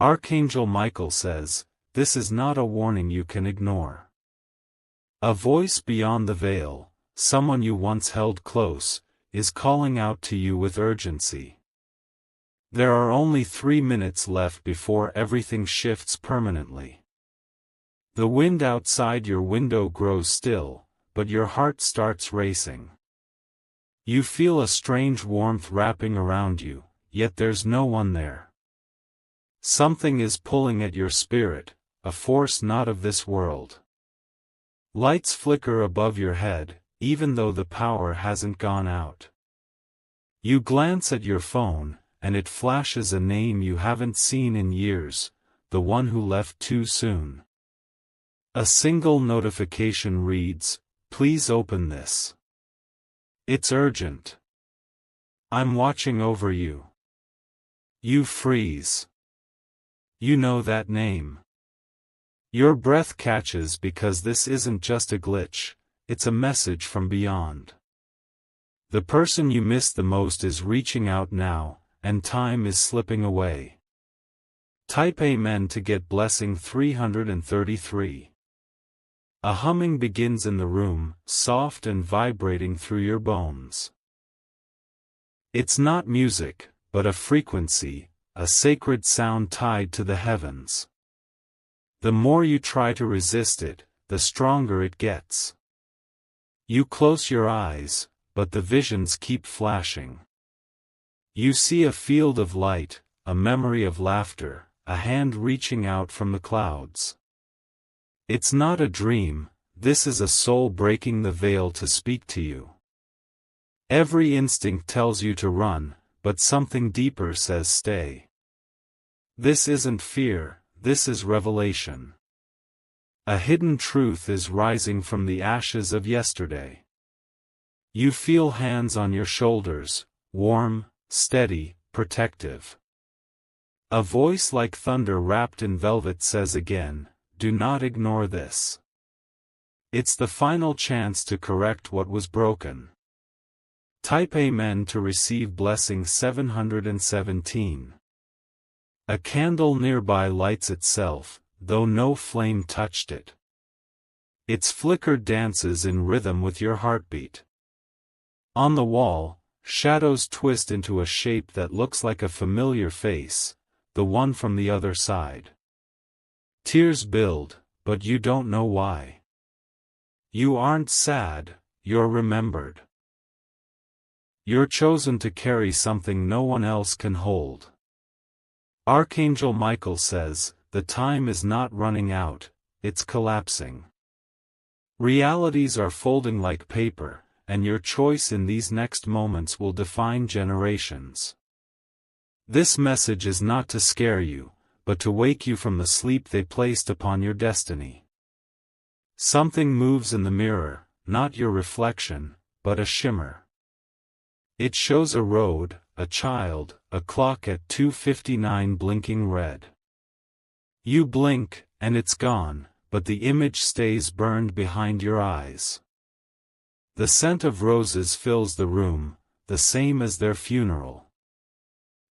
Archangel Michael says, this is not a warning you can ignore. A voice beyond the veil, someone you once held close, is calling out to you with urgency. There are only 3 minutes left before everything shifts permanently. The wind outside your window grows still, but your heart starts racing. You feel a strange warmth wrapping around you, yet there's no one there. Something is pulling at your spirit, a force not of this world. Lights flicker above your head, even though the power hasn't gone out. You glance at your phone, and it flashes a name you haven't seen in years, the one who left too soon. A single notification reads, "Please open this. It's urgent. I'm watching over you." You freeze. You know that name. Your breath catches because this isn't just a glitch, it's a message from beyond. The person you miss the most is reaching out now, and time is slipping away. Type Amen to get blessing 333. A humming begins in the room, soft and vibrating through your bones. It's not music, but a frequency, a sacred sound tied to the heavens. The more you try to resist it, the stronger it gets. You close your eyes, but the visions keep flashing. You see a field of light, a memory of laughter, a hand reaching out from the clouds. It's not a dream, this is a soul breaking the veil to speak to you. Every instinct tells you to run, but something deeper says stay. This isn't fear, this is revelation. A hidden truth is rising from the ashes of yesterday. You feel hands on your shoulders, warm, steady, protective. A voice like thunder wrapped in velvet says again, do not ignore this. It's the final chance to correct what was broken. Type Amen to receive blessing 717. A candle nearby lights itself, though no flame touched it. Its flicker dances in rhythm with your heartbeat. On the wall, shadows twist into a shape that looks like a familiar face, the one from the other side. Tears build, but you don't know why. You aren't sad, you're remembered. You're chosen to carry something no one else can hold. Archangel Michael says, the time is not running out, it's collapsing. Realities are folding like paper, and your choice in these next moments will define generations. This message is not to scare you, but to wake you from the sleep they placed upon your destiny. Something moves in the mirror, not your reflection, but a shimmer. It shows a road, a child, a clock at 2:59 blinking red. You blink, and it's gone, but the image stays burned behind your eyes. The scent of roses fills the room, the same as their funeral.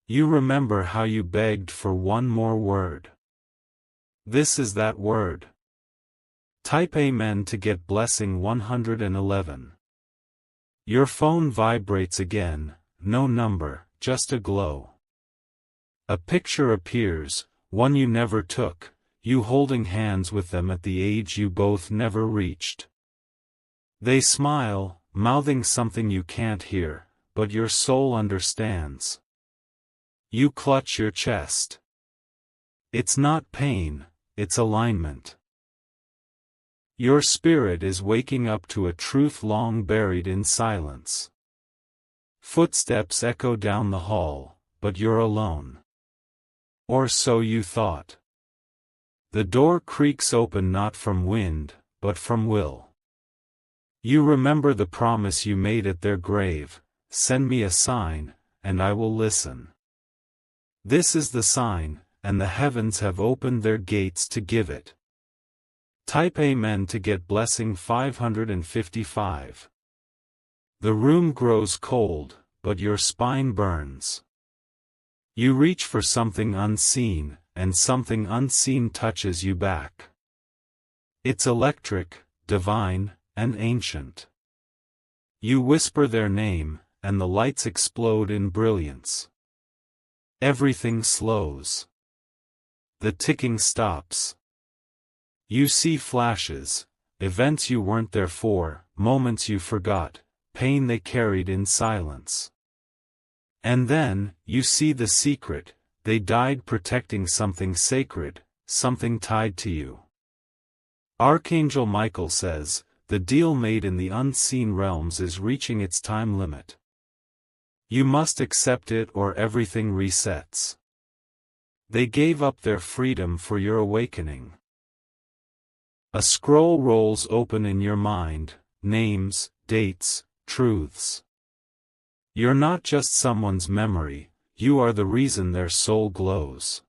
You remember how you begged for one more word. This is that word. Type Amen to get blessing 111. Your phone vibrates again, no number, just a glow. A picture appears, one you never took, you holding hands with them at the age you both never reached. They smile, mouthing something you can't hear, but your soul understands. You clutch your chest. It's not pain, it's alignment. Your spirit is waking up to a truth long buried in silence. Footsteps echo down the hall, but you're alone. Or so you thought. The door creaks open not from wind, but from will. You remember the promise you made at their grave, send me a sign, and I will listen. This is the sign, and the heavens have opened their gates to give it. Type Amen to get blessing 555. The room grows cold, but your spine burns. You reach for something unseen, and something unseen touches you back. It's electric, divine, and ancient. You whisper their name, and the lights explode in brilliance. Everything slows. The ticking stops. You see flashes, events you weren't there for, moments you forgot, pain they carried in silence. And then, you see the secret: they died protecting something sacred, something tied to you. Archangel Michael says, the deal made in the unseen realms is reaching its time limit. You must accept it or everything resets. They gave up their freedom for your awakening. A scroll rolls open in your mind, names, dates, truths. You're not just someone's memory, you are the reason their soul glows.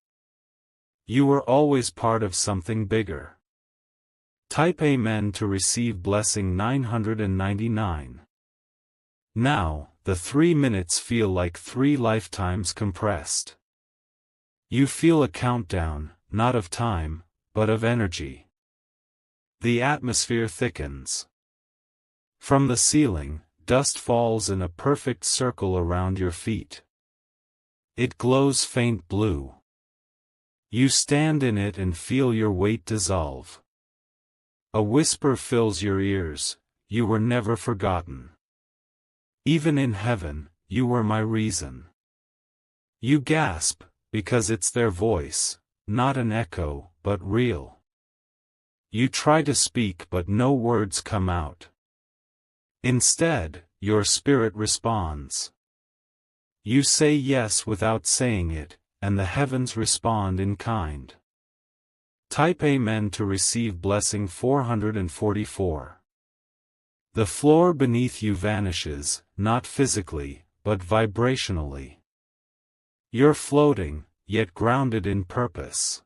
You were always part of something bigger. Type Amen to receive blessing 999. Now, the 3 minutes feel like 3 lifetimes compressed. You feel a countdown, not of time, but of energy. The atmosphere thickens. From the ceiling, dust falls in a perfect circle around your feet. It glows faint blue. You stand in it and feel your weight dissolve. A whisper fills your ears: you were never forgotten. Even in heaven, you were my reason. You gasp, because it's their voice, not an echo, but real. You try to speak but no words come out. Instead, your spirit responds. You say yes without saying it, and the heavens respond in kind. Type Amen to receive blessing 444. The floor beneath you vanishes, not physically, but vibrationally. You're floating, yet grounded in purpose.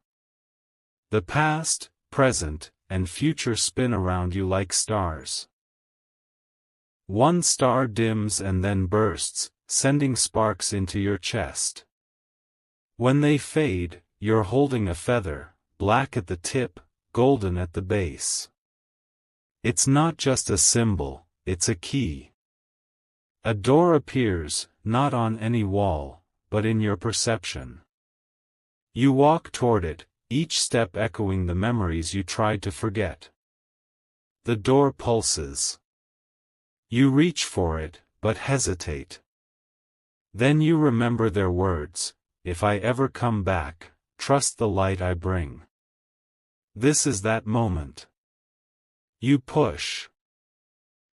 The past, present, and future spin around you like stars. One star dims and then bursts, sending sparks into your chest. When they fade, you're holding a feather, black at the tip, golden at the base. It's not just a symbol, it's a key. A door appears, not on any wall, but in your perception. You walk toward it, each step echoing the memories you tried to forget. The door pulses. You reach for it, but hesitate. Then you remember their words: if I ever come back, trust the light I bring. This is that moment. You push.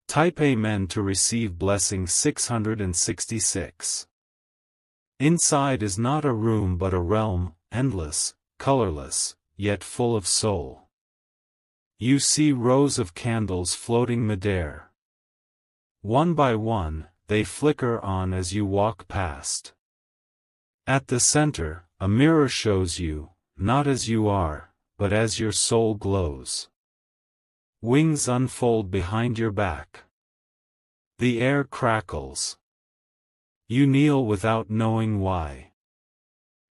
Type Amen to receive blessing 666. Inside is not a room but a realm, endless, colorless, yet full of soul. You see rows of candles floating midair. One by one, they flicker on as you walk past. At the center, a mirror shows you, not as you are, but as your soul glows. Wings unfold behind your back. The air crackles. You kneel without knowing why.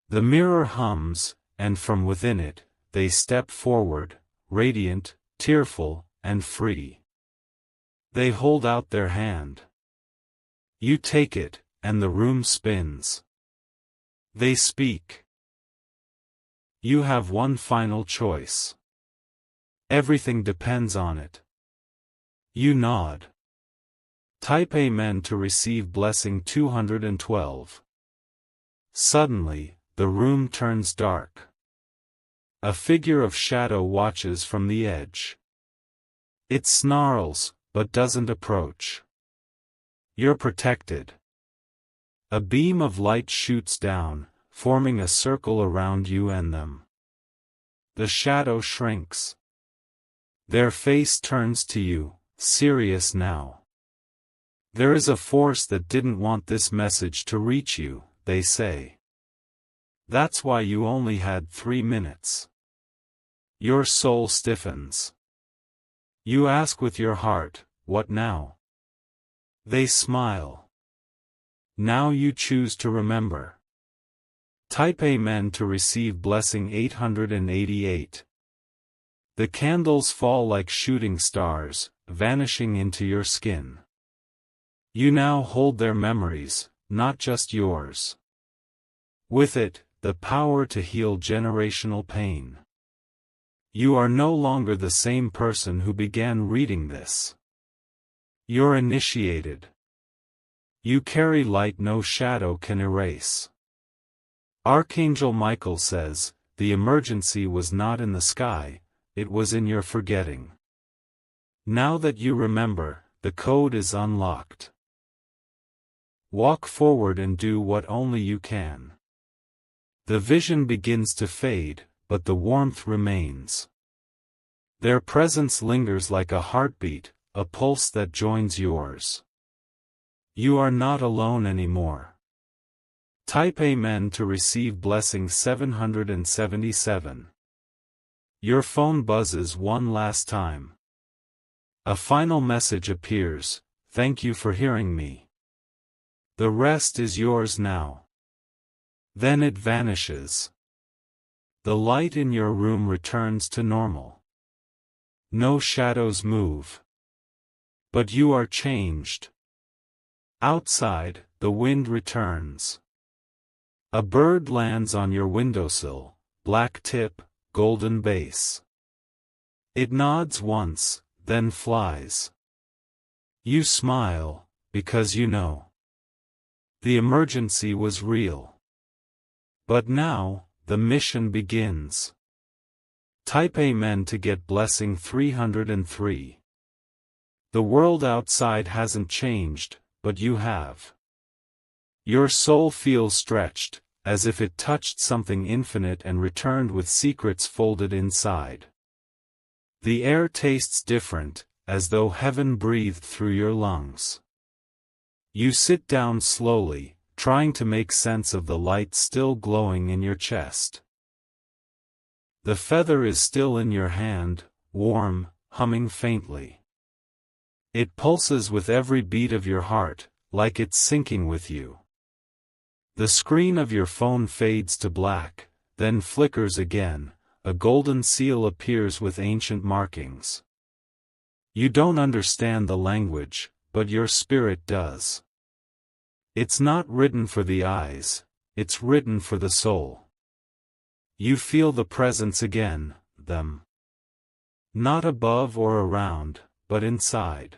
The mirror hums, and from within it, they step forward, radiant, tearful, and free. They hold out their hand. You take it, and the room spins. They speak. You have one final choice. Everything depends on it. You nod. Type Amen to receive blessing 212. Suddenly, the room turns dark. A figure of shadow watches from the edge. It snarls, but doesn't approach. You're protected. A beam of light shoots down, forming a circle around you and them. The shadow shrinks. Their face turns to you, serious now. There is a force that didn't want this message to reach you, they say. That's why you only had 3 minutes. Your soul stiffens. You ask with your heart, what now? They smile. Now you choose to remember. Type Amen to receive blessing 888. The candles fall like shooting stars, vanishing into your skin. You now hold their memories, not just yours. With it, the power to heal generational pain. You are no longer the same person who began reading this. You're initiated. You carry light no shadow can erase. Archangel Michael says, the emergency was not in the sky, it was in your forgetting. Now that you remember, the code is unlocked. Walk forward and do what only you can. The vision begins to fade, but the warmth remains. Their presence lingers like a heartbeat, a pulse that joins yours. You are not alone anymore. Type Amen to receive blessing 777. Your phone buzzes one last time. A final message appears, thank you for hearing me. The rest is yours now. Then it vanishes. The light in your room returns to normal. No shadows move. But you are changed. Outside, the wind returns. A bird lands on your windowsill, black tip, golden base. It nods once, then flies. You smile, because you know. The emergency was real. But now, the mission begins. Type Amen to get blessing 303. The world outside hasn't changed, but you have. Your soul feels stretched, as if it touched something infinite and returned with secrets folded inside. The air tastes different, as though heaven breathed through your lungs. You sit down slowly, trying to make sense of the light still glowing in your chest. The feather is still in your hand, warm, humming faintly. It pulses with every beat of your heart, like it's syncing with you. The screen of your phone fades to black, then flickers again, a golden seal appears with ancient markings. You don't understand the language, but your spirit does. It's not written for the eyes, it's written for the soul. You feel the presence again, them. Not above or around, but inside.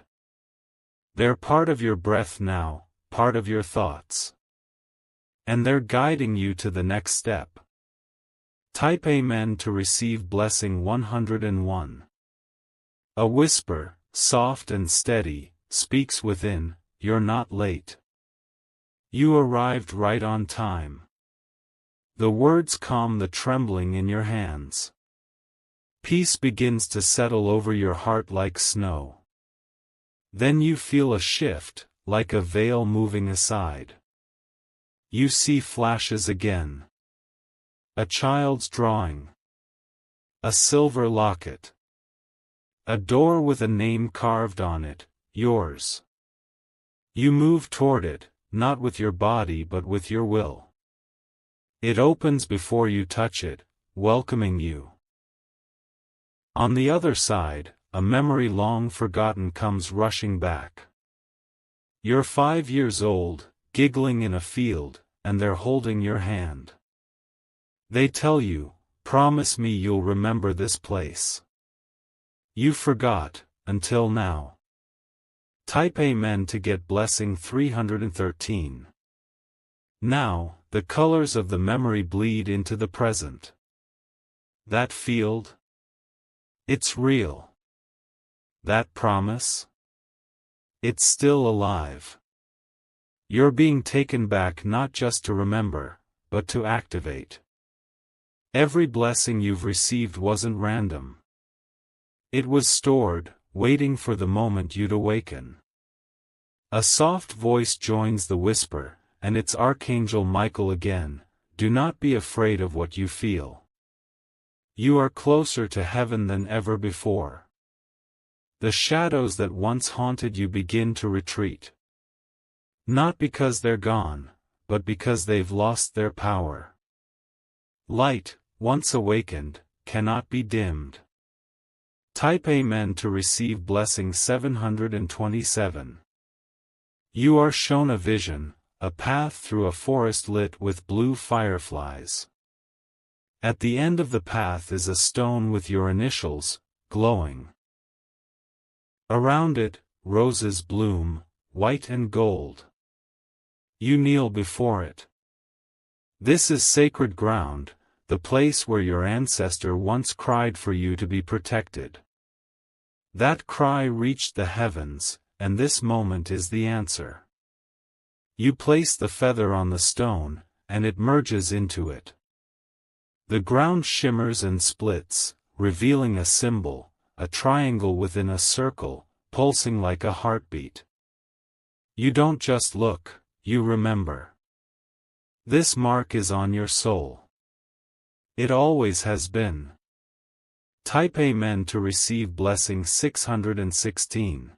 They're part of your breath now, part of your thoughts. And they're guiding you to the next step. Type Amen to receive blessing 101. A whisper, soft and steady, speaks within, you're not late. You arrived right on time. The words calm the trembling in your hands. Peace begins to settle over your heart like snow. Then you feel a shift, like a veil moving aside. You see flashes again. A child's drawing. A silver locket. A door with a name carved on it, yours. You move toward it, not with your body but with your will. It opens before you touch it, welcoming you. On the other side, a memory long forgotten comes rushing back. You're 5 years old, giggling in a field, and they're holding your hand. They tell you, promise me you'll remember this place. You forgot, until now. Type Amen to get blessing 313. Now, the colors of the memory bleed into the present. That field? It's real. That promise? It's still alive. You're being taken back not just to remember, but to activate. Every blessing you've received wasn't random. It was stored, waiting for the moment you'd awaken. A soft voice joins the whisper, and it's Archangel Michael again. Do not be afraid of what you feel. You are closer to heaven than ever before. The shadows that once haunted you begin to retreat. Not because they're gone, but because they've lost their power. Light, once awakened, cannot be dimmed. Type Amen to receive blessing 727. You are shown a vision, a path through a forest lit with blue fireflies. At the end of the path is a stone with your initials, glowing. Around it, roses bloom, white and gold. You kneel before it. This is sacred ground, the place where your ancestor once cried for you to be protected. That cry reached the heavens, and this moment is the answer. You place the feather on the stone, and it merges into it. The ground shimmers and splits, revealing a symbol, a triangle within a circle, pulsing like a heartbeat. You don't just look, you remember. This mark is on your soul. It always has been. Type Amen to receive blessing 616.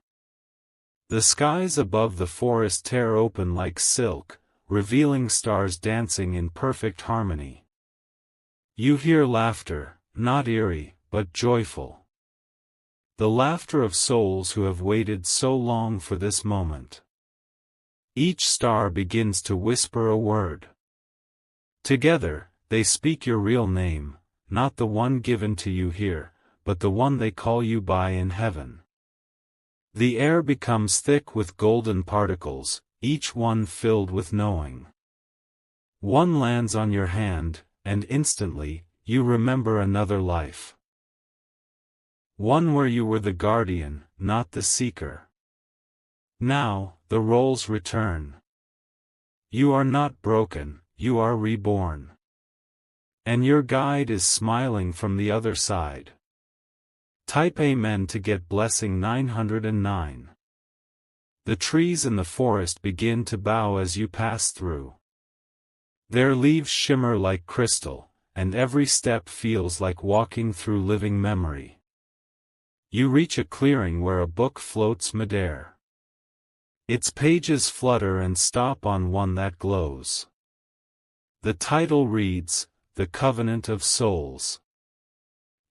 The skies above the forest tear open like silk, revealing stars dancing in perfect harmony. You hear laughter, not eerie, but joyful. The laughter of souls who have waited so long for this moment. Each star begins to whisper a word. Together, they speak your real name, not the one given to you here, but the one they call you by in heaven. The air becomes thick with golden particles, each one filled with knowing. One lands on your hand, and instantly, you remember another life. One where you were the guardian, not the seeker. Now, the roles return. You are not broken, you are reborn. And your guide is smiling from the other side. Type Amen to get blessing 909. The trees in the forest begin to bow as you pass through. Their leaves shimmer like crystal, and every step feels like walking through living memory. You reach a clearing where a book floats midair. Its pages flutter and stop on one that glows. The title reads, The Covenant of Souls.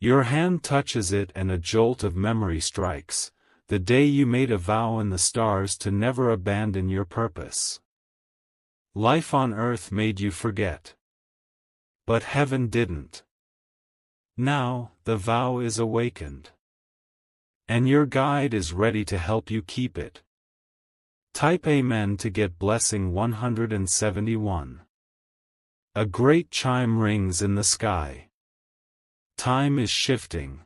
Your hand touches it and a jolt of memory strikes, the day you made a vow in the stars to never abandon your purpose. Life on earth made you forget. But heaven didn't. Now, the vow is awakened. And your guide is ready to help you keep it. Type Amen to get blessing 171. A great chime rings in the sky. Time is shifting.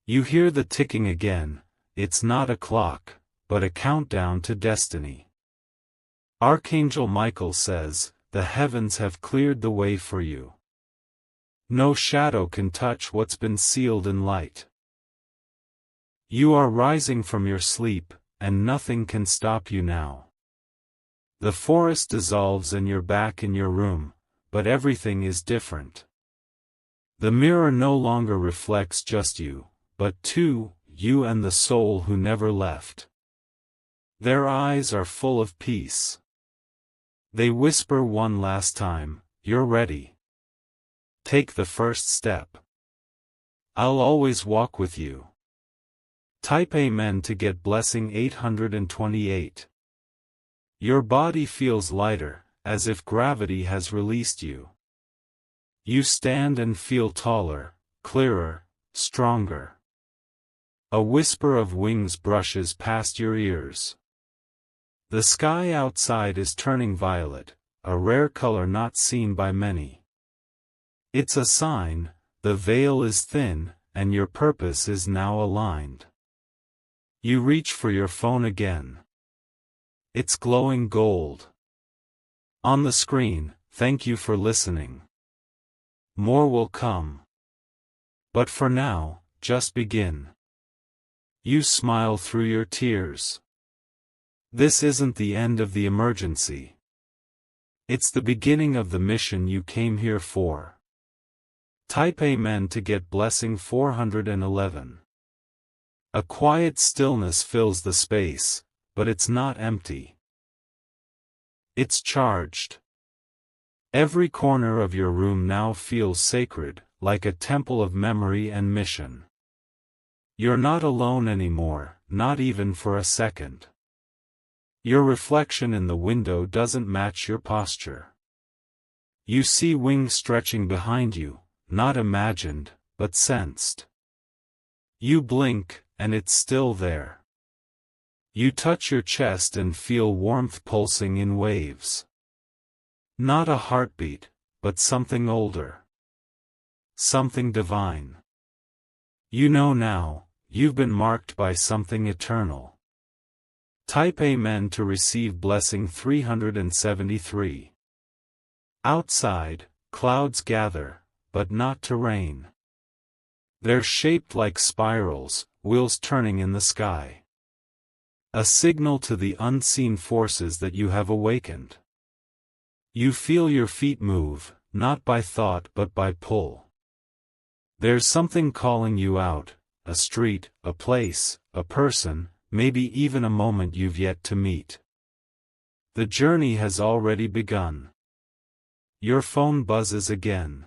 You hear the ticking again, it's not a clock, but a countdown to destiny. Archangel Michael says, the heavens have cleared the way for you. No shadow can touch what's been sealed in light. You are rising from your sleep, and nothing can stop you now. The forest dissolves and you're back in your room, but everything is different. The mirror no longer reflects just you, but you and the soul who never left. Their eyes are full of peace. They whisper one last time, you're ready. Take the first step. I'll always walk with you. Type Amen to get blessing 828. Your body feels lighter, as if gravity has released you. You stand and feel taller, clearer, stronger. A whisper of wings brushes past your ears. The sky outside is turning violet, a rare color not seen by many. It's a sign, the veil is thin, and your purpose is now aligned. You reach for your phone again. It's glowing gold. On the screen, thank you for listening. More will come. But for now, just begin. You smile through your tears. This isn't the end of the emergency. It's the beginning of the mission you came here for. Type Amen to get blessing 411. A quiet stillness fills the space, but it's not empty. It's charged. Every corner of your room now feels sacred, like a temple of memory and mission. You're not alone anymore, not even for a second. Your reflection in the window doesn't match your posture. You see wings stretching behind you, not imagined, but sensed. You blink, and it's still there. You touch your chest and feel warmth pulsing in waves. Not a heartbeat, but something older. Something divine. You know now, you've been marked by something eternal. Type Amen to receive blessing 373. Outside, clouds gather, but not to rain. They're shaped like spirals, wheels turning in the sky. A signal to the unseen forces that you have awakened. You feel your feet move, not by thought but by pull. There's something calling you out, a street, a place, a person, maybe even a moment you've yet to meet. The journey has already begun. Your phone buzzes again.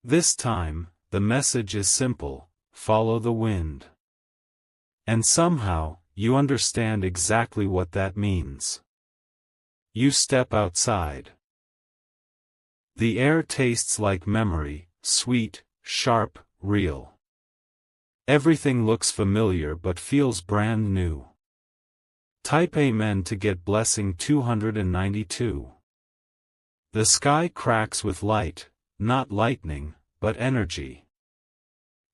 This time, the message is simple: follow the wind. And somehow, you understand exactly what that means. You step outside. The air tastes like memory, sweet, sharp, real. Everything looks familiar but feels brand new. Type Amen to get blessing 292. The sky cracks with light, not lightning, but energy.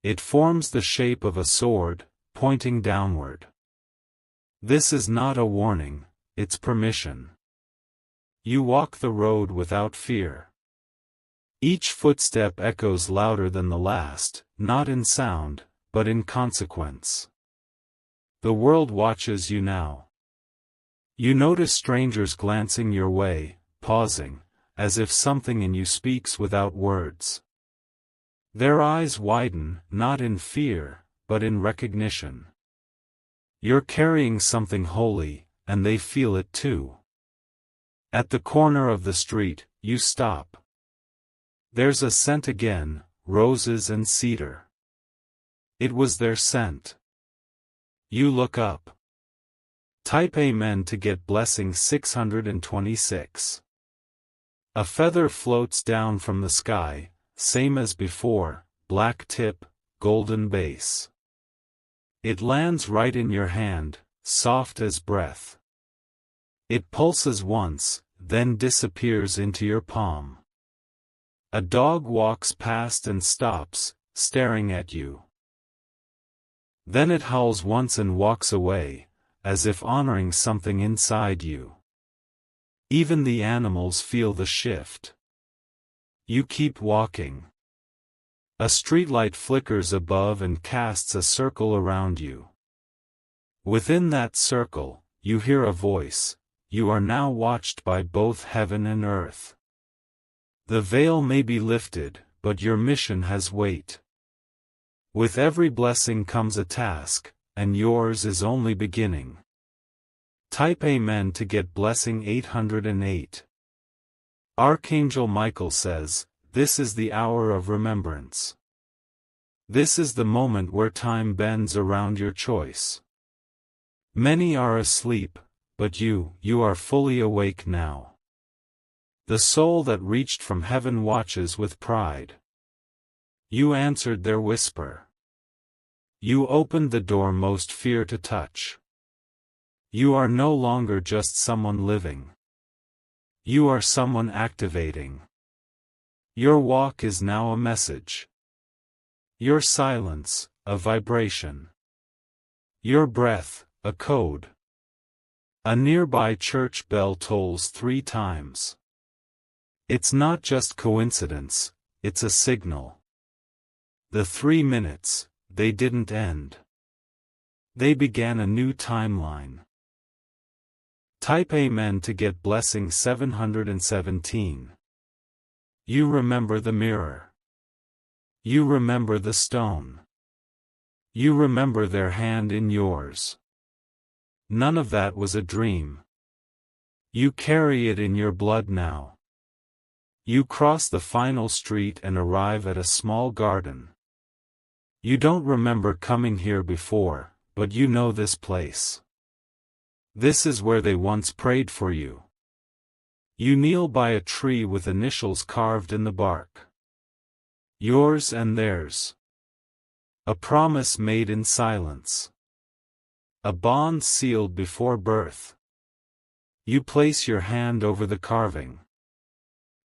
It forms the shape of a sword, pointing downward. This is not a warning, it's permission. You walk the road without fear. Each footstep echoes louder than the last, not in sound, but in consequence. The world watches you now. You notice strangers glancing your way, pausing, as if something in you speaks without words. Their eyes widen, not in fear, but in recognition. You're carrying something holy, and they feel it too. At the corner of the street, you stop. There's a scent again, roses and cedar. It was their scent. You look up. Type Amen to get blessing 626. A feather floats down from the sky, same as before, black tip, golden base. It lands right in your hand, soft as breath. It pulses once, then disappears into your palm. A dog walks past and stops, staring at you. Then it howls once and walks away, as if honoring something inside you. Even the animals feel the shift. You keep walking. A streetlight flickers above and casts a circle around you. Within that circle, you hear a voice: you are now watched by both heaven and earth. The veil may be lifted, but your mission has weight. With every blessing comes a task, and yours is only beginning. Type Amen to get blessing 808. Archangel Michael says, this is the hour of remembrance. This is the moment where time bends around your choice. Many are asleep, but you are fully awake now. The soul that reached from heaven watches with pride. You answered their whisper. You opened the door most fear to touch. You are no longer just someone living. You are someone activating. Your walk is now a message. Your silence, a vibration. Your breath, a code. A nearby church bell tolls 3 times. It's not just coincidence, it's a signal. The 3 minutes, they didn't end. They began a new timeline. Type Amen to get blessing 717. You remember the mirror. You remember the stone. You remember their hand in yours. None of that was a dream. You carry it in your blood now. You cross the final street and arrive at a small garden. You don't remember coming here before, but you know this place. This is where they once prayed for you. You kneel by a tree with initials carved in the bark. Yours and theirs. A promise made in silence. A bond sealed before birth. You place your hand over the carving.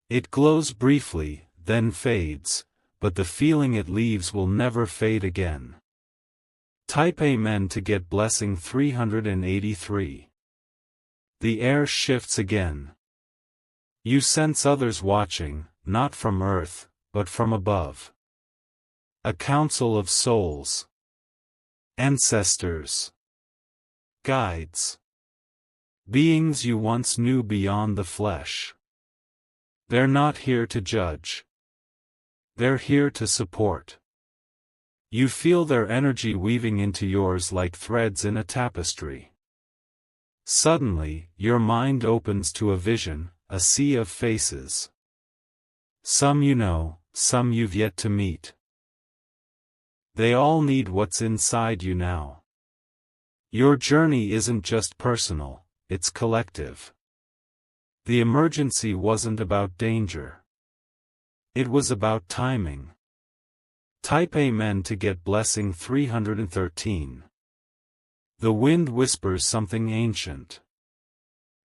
It glows briefly, then fades, but the feeling it leaves will never fade again. Type Amen to get blessing 383. The air shifts again. You sense others watching, not from earth, but from above. A council of souls. Ancestors. Guides. Beings you once knew beyond the flesh. They're not here to judge. They're here to support. You feel their energy weaving into yours like threads in a tapestry. Suddenly, your mind opens to a vision, a sea of faces. Some you know, some you've yet to meet. They all need what's inside you now. Your journey isn't just personal, it's collective. The emergency wasn't about danger. It was about timing. Type Amen to get blessing 313. The wind whispers something ancient.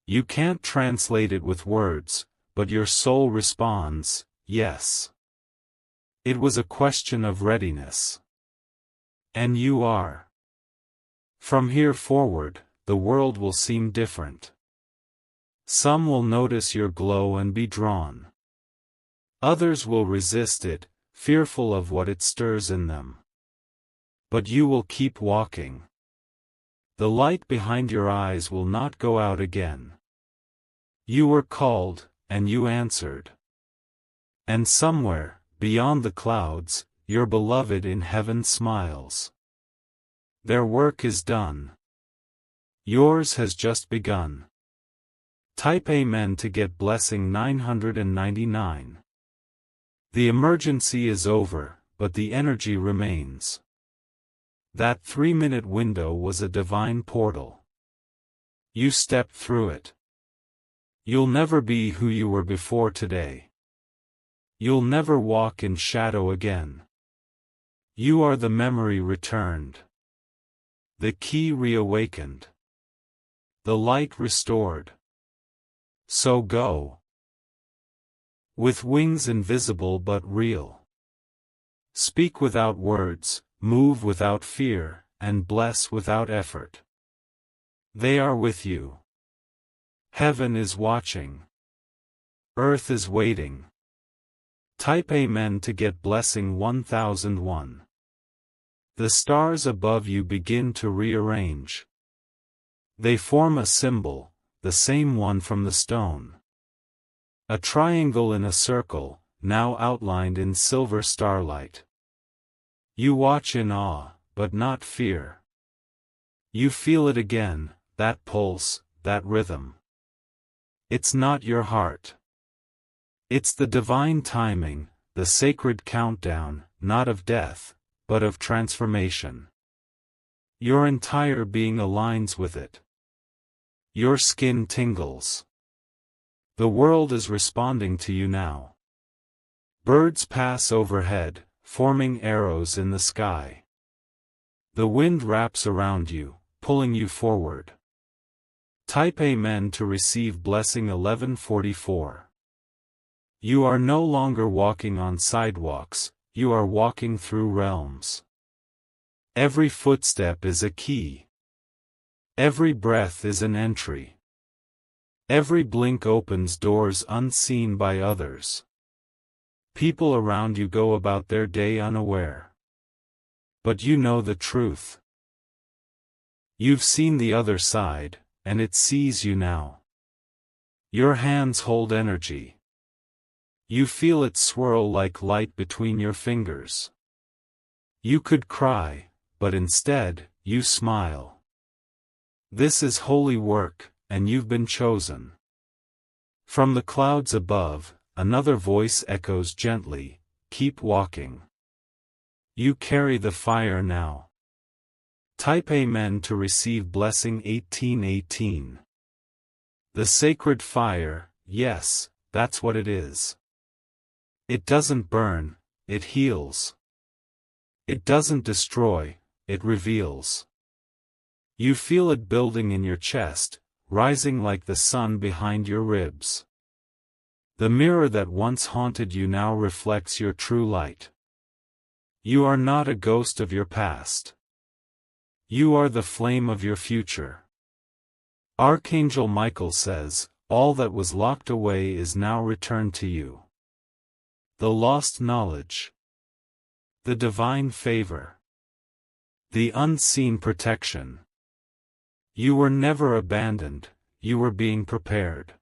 You can't translate it with words, but your soul responds, yes. It was a question of readiness. And you are. From here forward, the world will seem different. Some will notice your glow and be drawn. Others will resist it, fearful of what it stirs in them. But you will keep walking. The light behind your eyes will not go out again. You were called, and you answered. And somewhere, beyond the clouds, your beloved in heaven smiles. Their work is done. Yours has just begun. Type Amen to get blessing 999. The emergency is over, but the energy remains. That 3-minute window was a divine portal. You stepped through it. You'll never be who you were before today. You'll never walk in shadow again. You are the memory returned. The key reawakened. The light restored. So go. With wings invisible but real. Speak without words, move without fear, and bless without effort. They are with you. Heaven is watching. Earth is waiting. Type Amen to get blessing 1001. The stars above you begin to rearrange. They form a symbol, the same one from the stone. A triangle in a circle, now outlined in silver starlight. You watch in awe, but not fear. You feel it again, that pulse, that rhythm. It's not your heart. It's the divine timing, the sacred countdown, not of death, but of transformation. Your entire being aligns with it. Your skin tingles. The world is responding to you now. Birds pass overhead, forming arrows in the sky. The wind wraps around you, pulling you forward. Type Amen to receive blessing 1144. You are no longer walking on sidewalks, you are walking through realms. Every footstep is a key. Every breath is an entry. Every blink opens doors unseen by others. People around you go about their day unaware. But you know the truth. You've seen the other side, and it sees you now. Your hands hold energy. You feel it swirl like light between your fingers. You could cry, but instead, you smile. This is holy work, and you've been chosen. From the clouds above, another voice echoes gently, keep walking. You carry the fire now. Type Amen to receive blessing 1818. The sacred fire, yes, that's what it is. It doesn't burn, it heals. It doesn't destroy, it reveals. You feel it building in your chest, rising like the sun behind your ribs. The mirror that once haunted you now reflects your true light. You are not a ghost of your past. You are the flame of your future. Archangel Michael says, all that was locked away is now returned to you. The lost knowledge. The divine favor. The unseen protection. You were never abandoned, you were being prepared.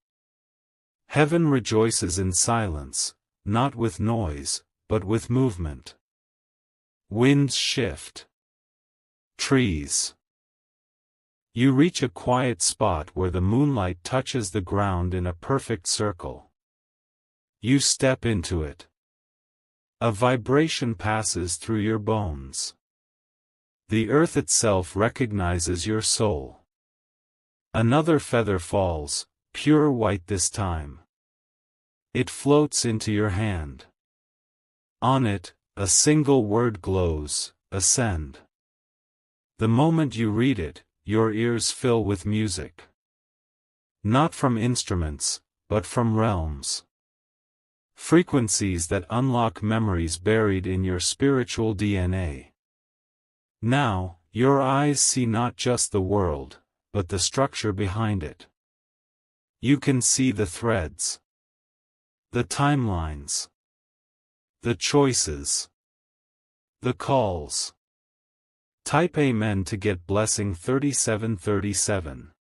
Heaven rejoices in silence, not with noise, but with movement. Winds shift. Trees. You reach a quiet spot where the moonlight touches the ground in a perfect circle. You step into it. A vibration passes through your bones. The earth itself recognizes your soul. Another feather falls, pure white this time. It floats into your hand. On it, a single word glows, ascend. The moment you read it, your ears fill with music. Not from instruments, but from realms. Frequencies that unlock memories buried in your spiritual DNA. Now, your eyes see not just the world, but the structure behind it. You can see the threads. The timelines. The choices. The calls. Type Amen to get blessing 3737.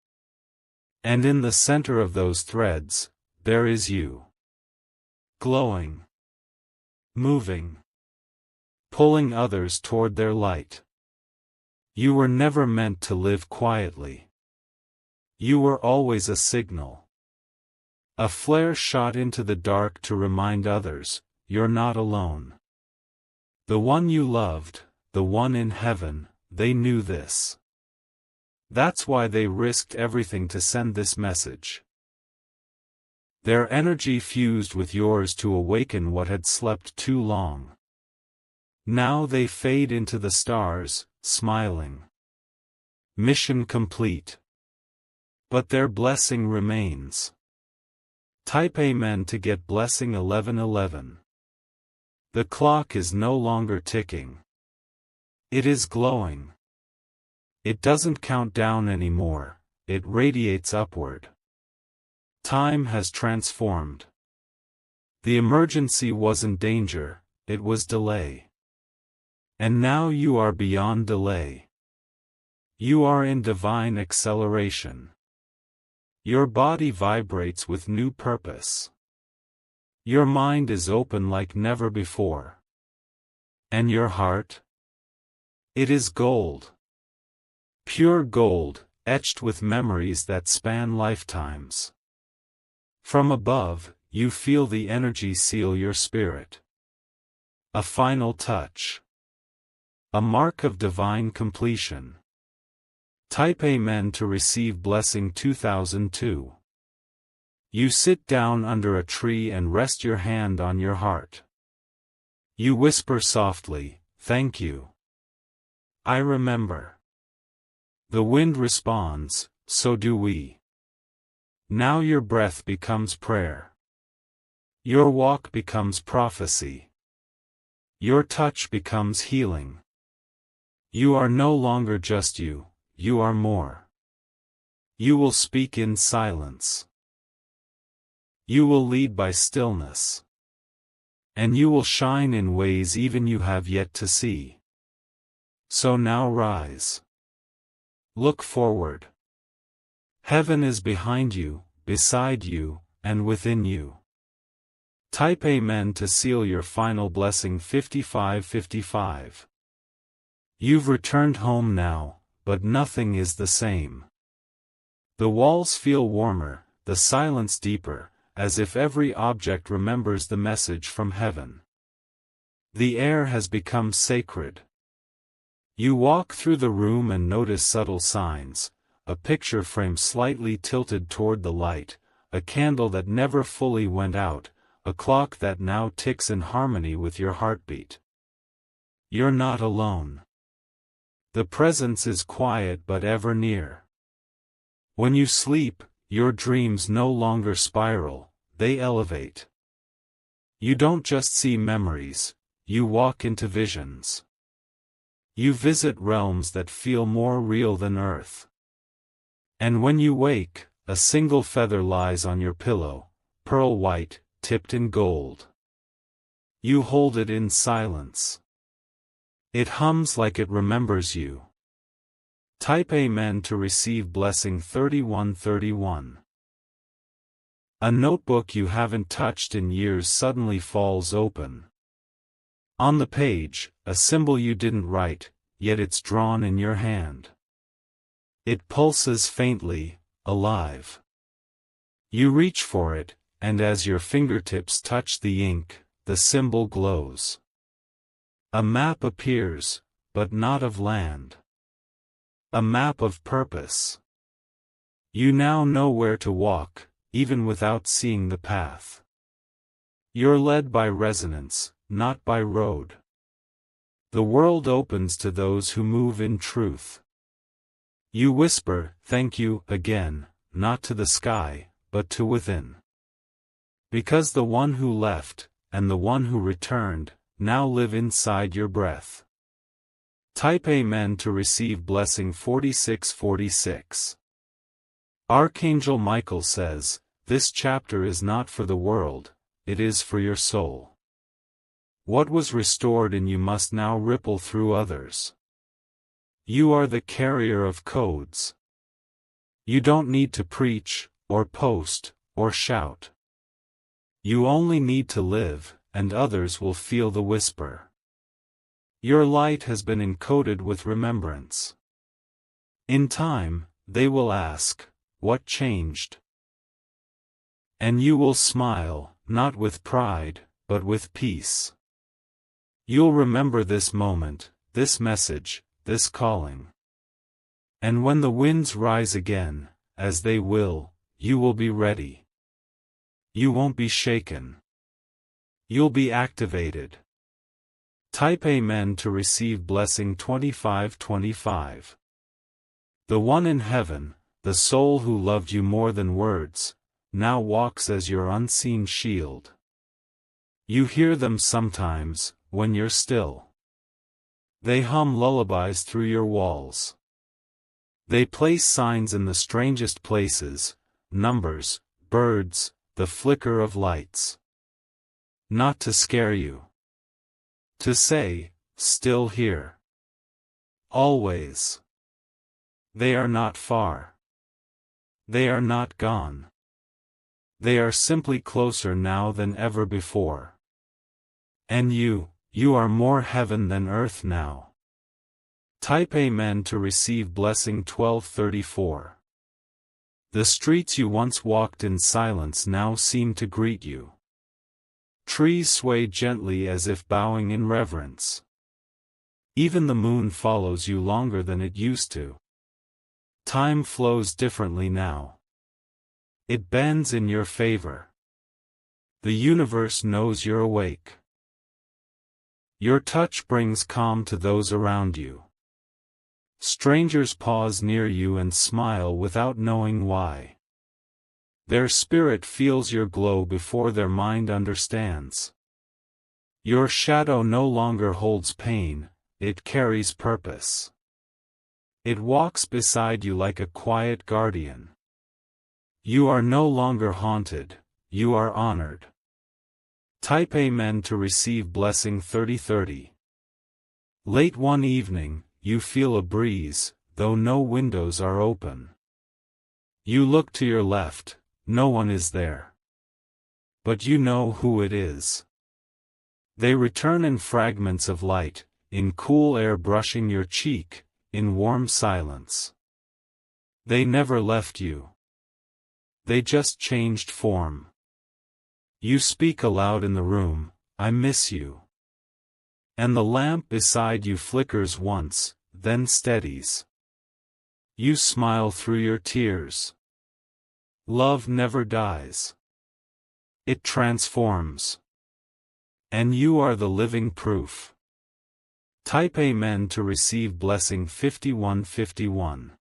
And in the center of those threads, there is you. Glowing. Moving. Pulling others toward their light. You were never meant to live quietly. You were always a signal. A flare shot into the dark to remind others, you're not alone. The one you loved, the one in heaven, they knew this. That's why they risked everything to send this message. Their energy fused with yours to awaken what had slept too long. Now they fade into the stars, smiling. Mission complete. But their blessing remains. Type Amen to get blessing 1111. The clock is no longer ticking. It is glowing. It doesn't count down anymore, it radiates upward. Time has transformed. The emergency wasn't danger, it was delay. And now you are beyond delay. You are in divine acceleration. Your body vibrates with new purpose. Your mind is open like never before. And your heart? It is gold. Pure gold, etched with memories that span lifetimes. From above, you feel the energy seal your spirit. A final touch. A mark of divine completion. Type Amen to receive blessing 2002. You sit down under a tree and rest your hand on your heart. You whisper softly, thank you. I remember. The wind responds, so do we. Now your breath becomes prayer. Your walk becomes prophecy. Your touch becomes healing. You are no longer just you, you are more. You will speak in silence. You will lead by stillness. And you will shine in ways even you have yet to see. So now rise. Look forward. Heaven is behind you, beside you, and within you. Type Amen to seal your final blessing 5555. You've returned home now, but nothing is the same. The walls feel warmer, the silence deeper, as if every object remembers the message from heaven. The air has become sacred. You walk through the room and notice subtle signs: a picture frame slightly tilted toward the light, a candle that never fully went out, a clock that now ticks in harmony with your heartbeat. You're not alone. The presence is quiet but ever near. When you sleep, your dreams no longer spiral, they elevate. You don't just see memories, you walk into visions. You visit realms that feel more real than Earth. And when you wake, a single feather lies on your pillow, pearl white, tipped in gold. You hold it in silence. It hums like it remembers you. Type Amen to receive blessing 3131. A notebook you haven't touched in years suddenly falls open. On the page, a symbol you didn't write, yet it's drawn in your hand. It pulses faintly, alive. You reach for it, and as your fingertips touch the ink, the symbol glows. A map appears, but not of land. A map of purpose. You now know where to walk, even without seeing the path. You're led by resonance, not by road. The world opens to those who move in truth. You whisper, "Thank you," again, not to the sky, but to within. Because the one who left, and the one who returned, now live inside your breath. Type Amen to receive blessing 4646. Archangel Michael says, "This chapter is not for the world, it is for your soul. What was restored in you must now ripple through others. You are the carrier of codes. You don't need to preach, or post, or shout. You only need to live, and others will feel the whisper. Your light has been encoded with remembrance. In time, they will ask, 'What changed?' And you will smile, not with pride, but with peace. You'll remember this moment, this message, this calling. And when the winds rise again, as they will, you will be ready. You won't be shaken. You'll be activated." Type Amen to receive blessing 2525. The one in heaven, the soul who loved you more than words, now walks as your unseen shield. You hear them sometimes, when you're still. They hum lullabies through your walls. They place signs in the strangest places, numbers, birds, the flicker of lights. Not to scare you. To say, "Still here." Always. They are not far. They are not gone. They are simply closer now than ever before. And you are more heaven than earth now. Type Amen to receive blessing 1234. The streets you once walked in silence now seem to greet you. Trees sway gently as if bowing in reverence. Even the moon follows you longer than it used to. Time flows differently now. It bends in your favor. The universe knows you're awake. Your touch brings calm to those around you. Strangers pause near you and smile without knowing why. Their spirit feels your glow before their mind understands. Your shadow no longer holds pain, it carries purpose. It walks beside you like a quiet guardian. You are no longer haunted, you are honored. Type Amen to receive blessing 3030. Late one evening, you feel a breeze, though no windows are open. You look to your left, no one is there. But you know who it is. They return in fragments of light, in cool air brushing your cheek, in warm silence. They never left you. They just changed form. You speak aloud in the room, I miss you. And the lamp beside you flickers once, then steadies. You smile through your tears. Love never dies. It transforms. And you are the living proof. Type Amen to receive blessing 5151.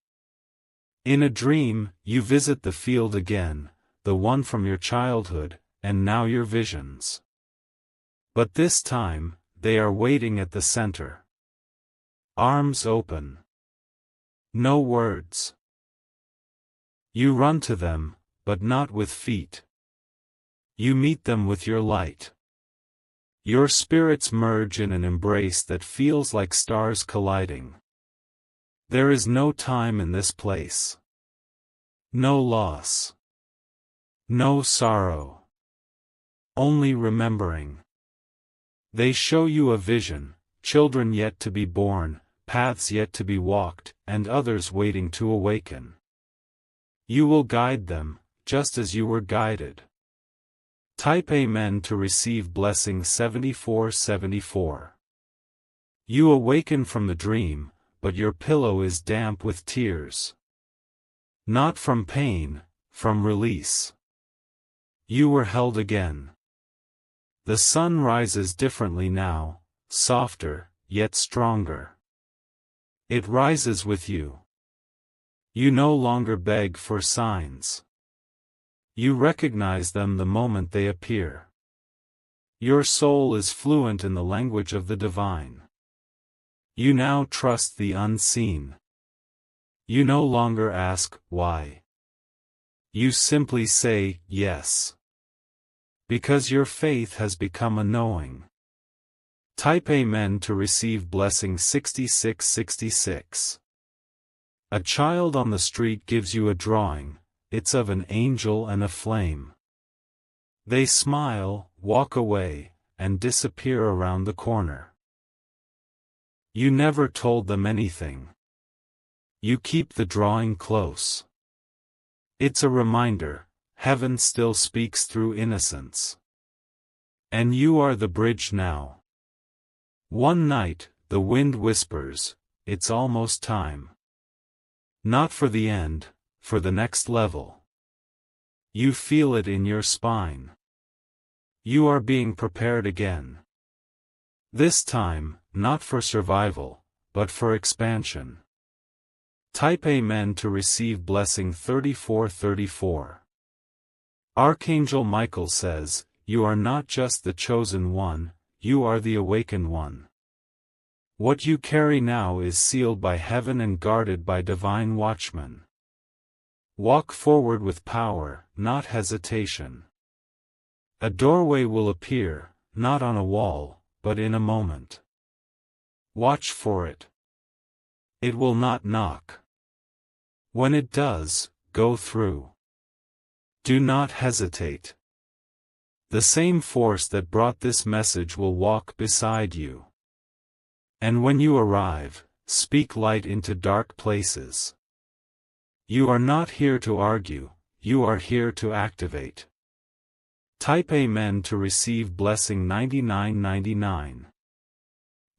In a dream, you visit the field again, the one from your childhood, and now your visions. But this time, they are waiting at the center. Arms open. No words. You run to them, but not with feet. You meet them with your light. Your spirits merge in an embrace that feels like stars colliding. There is no time in this place. No loss. No sorrow. Only remembering. They show you a vision, children yet to be born, paths yet to be walked, and others waiting to awaken. You will guide them, just as you were guided. Type Amen to receive blessing 7474. You awaken from the dream, but your pillow is damp with tears. Not from pain, from release. You were held again. The sun rises differently now, softer, yet stronger. It rises with you. You no longer beg for signs. You recognize them the moment they appear. Your soul is fluent in the language of the divine. You now trust the unseen. You no longer ask, why? You simply say, yes. Because your faith has become a knowing. Type Amen to receive blessing 6666. A child on the street gives you a drawing, it's of an angel and a flame. They smile, walk away, and disappear around the corner. You never told them anything. You keep the drawing close. It's a reminder, heaven still speaks through innocence. And you are the bridge now. One night, the wind whispers, it's almost time. Not for the end, for the next level. You feel it in your spine. You are being prepared again. This time, not for survival, but for expansion. Type Amen to receive blessing 3434. Archangel Michael says, you are not just the chosen one, you are the awakened one. What you carry now is sealed by heaven and guarded by divine watchmen. Walk forward with power, not hesitation. A doorway will appear, not on a wall, but in a moment. Watch for it. It will not knock. When it does, go through. Do not hesitate. The same force that brought this message will walk beside you. And when you arrive, speak light into dark places. You are not here to argue, you are here to activate. Type Amen to receive blessing 9999.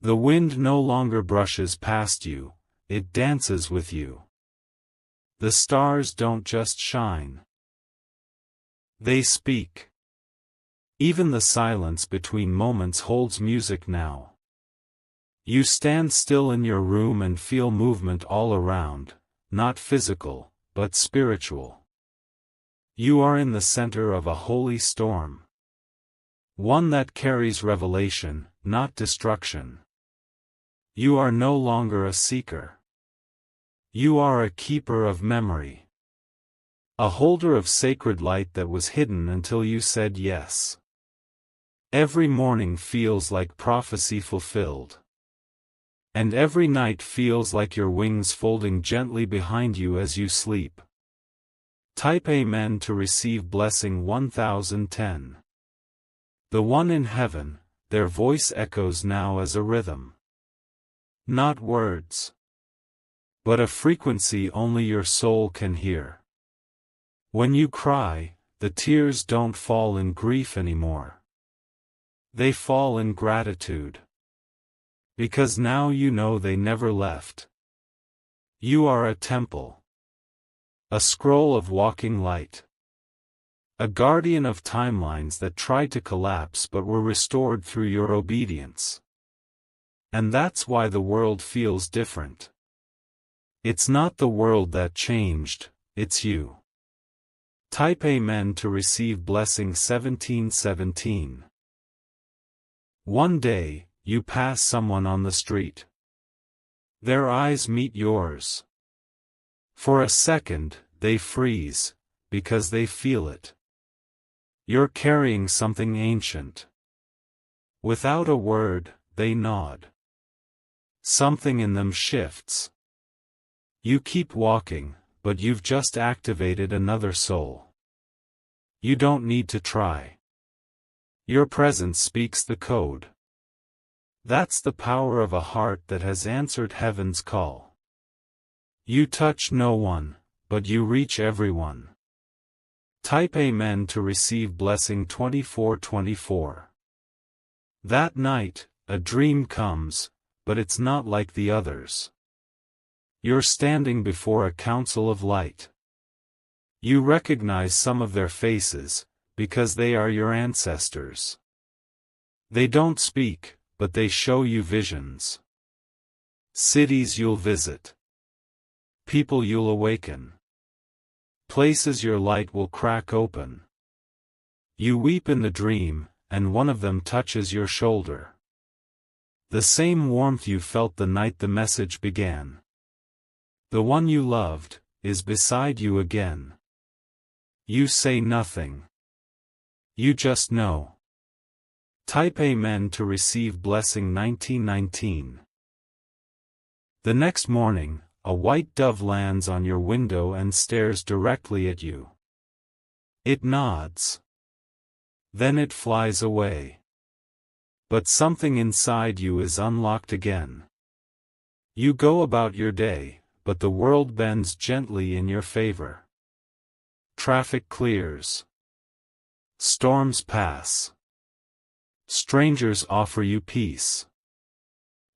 The wind no longer brushes past you, it dances with you. The stars don't just shine. They speak. Even the silence between moments holds music now. You stand still in your room and feel movement all around, not physical, but spiritual. You are in the center of a holy storm. One that carries revelation, not destruction. You are no longer a seeker. You are a keeper of memory. A holder of sacred light that was hidden until you said yes. Every morning feels like prophecy fulfilled. And every night feels like your wings folding gently behind you as you sleep. Type Amen to receive blessing 1010. The one in heaven, their voice echoes now as a rhythm. Not words. But a frequency only your soul can hear. When you cry, the tears don't fall in grief anymore. They fall in gratitude. Because now you know they never left. You are a temple. A scroll of walking light. A guardian of timelines that tried to collapse but were restored through your obedience. And that's why the world feels different. It's not the world that changed, it's you. Type Amen to receive blessing 1717. One day, you pass someone on the street. Their eyes meet yours. For a second, they freeze, because they feel it. You're carrying something ancient. Without a word, they nod. Something in them shifts. You keep walking, but you've just activated another soul. You don't need to try. Your presence speaks the code. That's the power of a heart that has answered heaven's call. You touch no one, but you reach everyone. Type Amen to receive blessing 2424. That night, a dream comes, but it's not like the others. You're standing before a council of light. You recognize some of their faces, because they are your ancestors. They don't speak, but they show you visions. Cities you'll visit. People you'll awaken. Places your light will crack open. You weep in the dream, and one of them touches your shoulder. The same warmth you felt the night the message began. The one you loved, is beside you again. You say nothing. You just know. Type Amen to receive blessing 1919. The next morning, a white dove lands on your window and stares directly at you. It nods. Then it flies away. But something inside you is unlocked again. You go about your day, but the world bends gently in your favor. Traffic clears. Storms pass. Strangers offer you peace.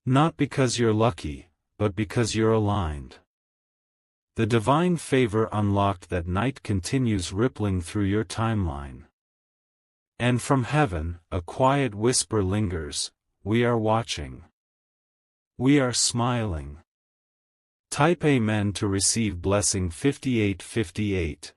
Not because you're lucky, but because you're aligned. The divine favor unlocked that night continues rippling through your timeline. And from heaven, a quiet whisper lingers, we are watching. We are smiling. Type Amen to receive blessing 5858.